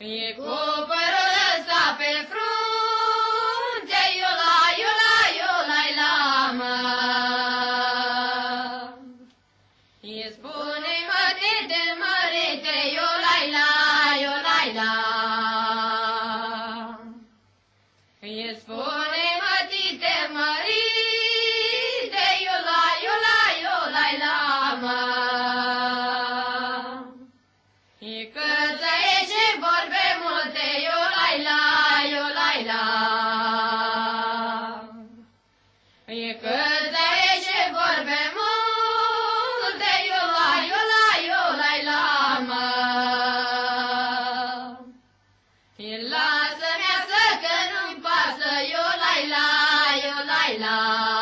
E cu părul ăsta pe frunte, iula, iula, iulai la mă. E spune-i mărite, mărite, iulai la, iulai la. E spune-i mărite, mărite, iula, iula, iulai la mă. E că țăiește vorbe multe, iulai la, iulai la. E că țăiește vorbe multe, iula, iula, iulai la mă. E lasă-mi să că nu-mi pasă, iulai la, iulai la.